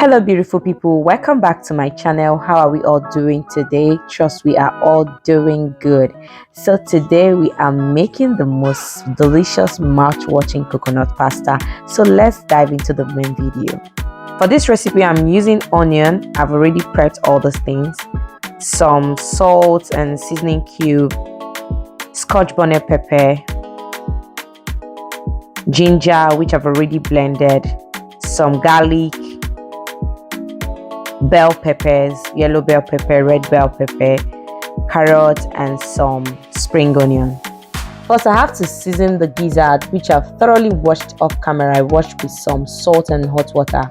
Hello beautiful people, welcome back to my channel. How are we all doing today? Trust we are all doing good. So today we are making the most delicious mouth-watering coconut pasta. So let's dive into the main video. For this recipe I'm using onion. I've already prepped all those things, some salt and seasoning cube, scotch bonnet pepper, ginger which I've already blended, some garlic, bell peppers, yellow bell pepper, red bell pepper, carrot, and some spring onion. First, I have to season the gizzard, which I've thoroughly washed off camera. I washed with some salt and hot water.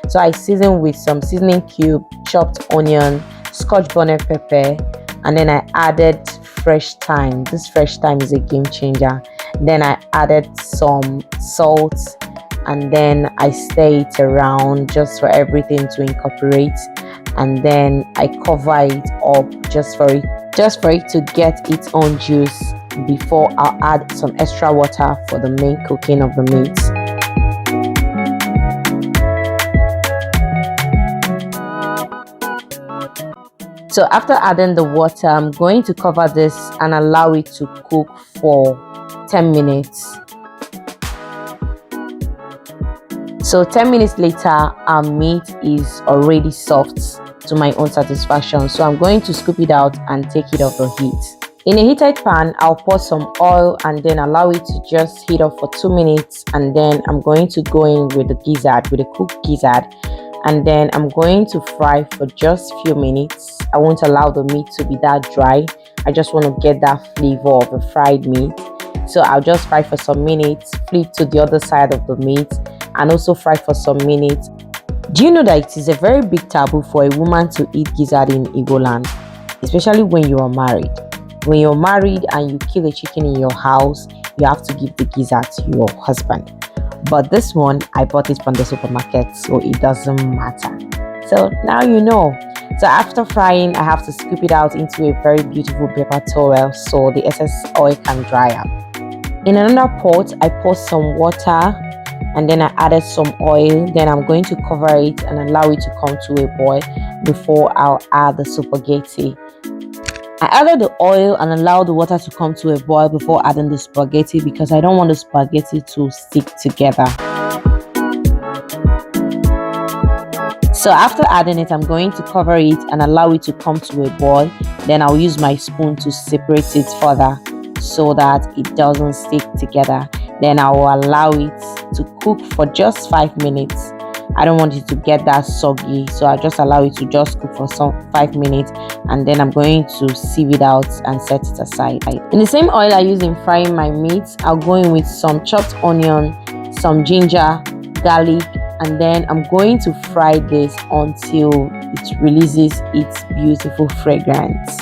So I seasoned with some seasoning cube, chopped onion, scotch bonnet pepper, and then I added fresh thyme. This fresh thyme is a game changer. Then I added some salt, and then I stir it around just for everything to incorporate, and then I cover it up just for it to get its own juice before I'll add some extra water for the main cooking of the meat. So after adding the water, I'm going to cover this and allow it to cook for 10 minutes. So 10 minutes later, our meat is already soft to my own satisfaction. So I'm going to scoop it out and take it off the heat. In a heated pan, I'll pour some oil and then allow it to just heat up for 2 minutes. And then I'm going to go in with the gizzard, with the cooked gizzard. And then I'm going to fry for just a few minutes. I won't allow the meat to be that dry. I just want to get that flavor of the fried meat. So I'll just fry for some minutes, flip to the other side of the meat, and also fry for some minutes. Do you know that it is a very big taboo for a woman to eat gizzard in Igbo land, especially when you are married? When you're married and you kill a chicken in your house, you have to give the gizzard to your husband. But this one, I bought it from the supermarket, so it doesn't matter. So now you know. So after frying, I have to scoop it out into a very beautiful paper towel so the excess oil can dry up. In another pot, I poured some water and then I added some oil. Then I'm going to cover it and allow it to come to a boil before I'll add the spaghetti. I added the oil and allowed the water to come to a boil before adding the spaghetti because I don't want the spaghetti to stick together. So after adding it, I'm going to cover it and allow it to come to a boil. Then I'll use my spoon to separate it further so that it doesn't stick together. Then I will allow it to cook for just 5 minutes. I don't want it to get that soggy, so I'll just allow it to just cook for 5 minutes, and then I'm going to sieve it out and set it aside. In the same oil I use in frying my meat, I'll go in with some chopped onion, some ginger, garlic, and then I'm going to fry this until it releases its beautiful fragrance.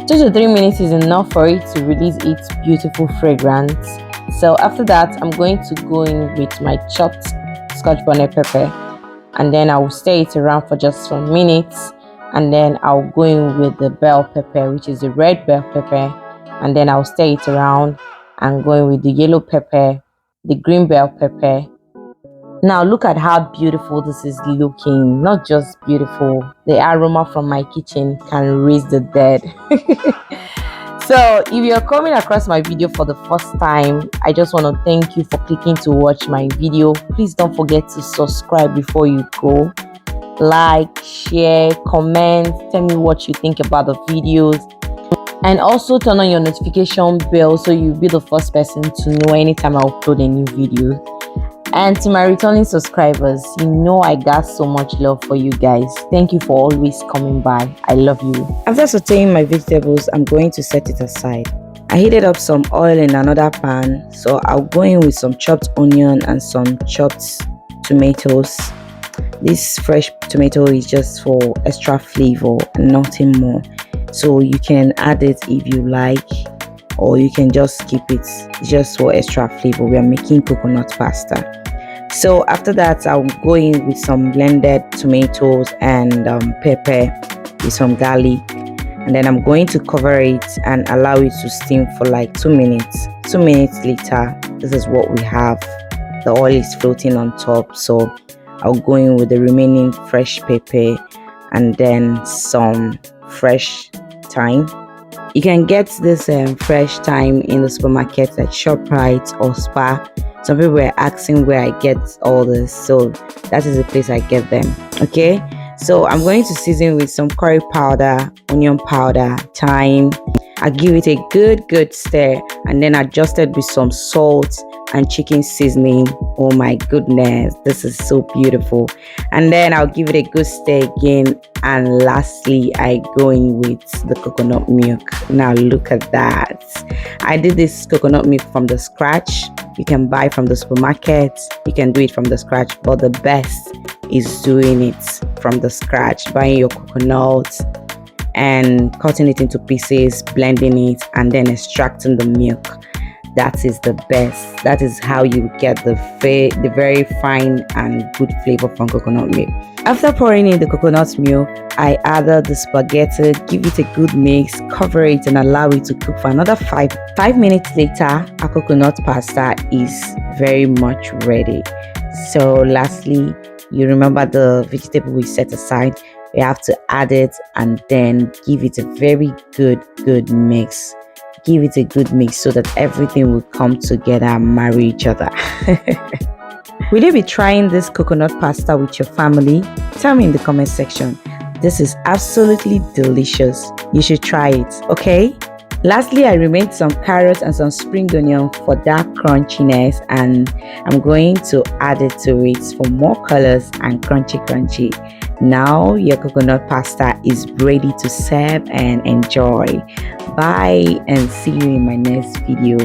2 to 3 minutes is enough for it to release its beautiful fragrance. So after that, I'm going to go in with my chopped scotch bonnet pepper, and then I will stir it around for just some minutes, and then I'll go in with the bell pepper, which is the red bell pepper, and then I'll stir it around and go in with the yellow pepper, the green bell pepper. Now look at how beautiful this is looking. Not just beautiful, the aroma from my kitchen can raise the dead. So if you're coming across my video for the first time, I just want to thank you for clicking to watch my video. Please don't forget to subscribe before you go. Like, share, comment, tell me what you think about the videos, and also turn on your notification bell so you'll be the first person to know anytime I upload a new video. And to my returning subscribers, you know I got so much love for you guys. Thank you for always coming by. I love you. After sauteing my vegetables, I'm going to set it aside. I heated up some oil in another pan, so I'll go in with some chopped onion and some chopped tomatoes. This fresh tomato is just for extra flavor and nothing more. So you can add it if you like, or you can just skip it just for extra flavor. We are making coconut pasta. So after that, I'll go in with some blended tomatoes and pepper with some garlic, and then I'm going to cover it and allow it to steam for like 2 minutes. 2 minutes later, this is what we have. The oil is floating on top, so I'll go in with the remaining fresh pepper and then some fresh thyme. You can get this fresh thyme in the supermarket like ShopRite or Spar. Some people were asking where I get all this, so that is the place I get them. Okay, so I'm going to season with some curry powder, onion powder, thyme. I give it a good stir and then adjust it with some salt and chicken seasoning. Oh my goodness, this is so beautiful. And then I'll give it a good stir again, and lastly I go in with the coconut milk. Now look at that. I did this coconut milk from the scratch. You can buy from the supermarket, you can do it from the scratch, but the best is doing it from the scratch, buying your coconut and cutting it into pieces, blending it, and then extracting the milk. That is the best. That is how you get the very fine and good flavor from coconut milk. After pouring in the coconut milk, I added the spaghetti, give it a good mix, cover it and allow it to cook for another 5 minutes. Later, our coconut pasta is very much ready. So lastly, you remember the vegetable we set aside. We have to add it and then give it a very good mix. Give it a good mix so that everything will come together and marry each other. Will you be trying this coconut pasta with your family? Tell me in the comment section. This is absolutely delicious. You should try it, okay? Lastly, I remade some carrots and some spring onion for that crunchiness, and I'm going to add it to it for more colors and crunchy. Now your coconut pasta is ready to serve and enjoy. Bye and see you in my next video.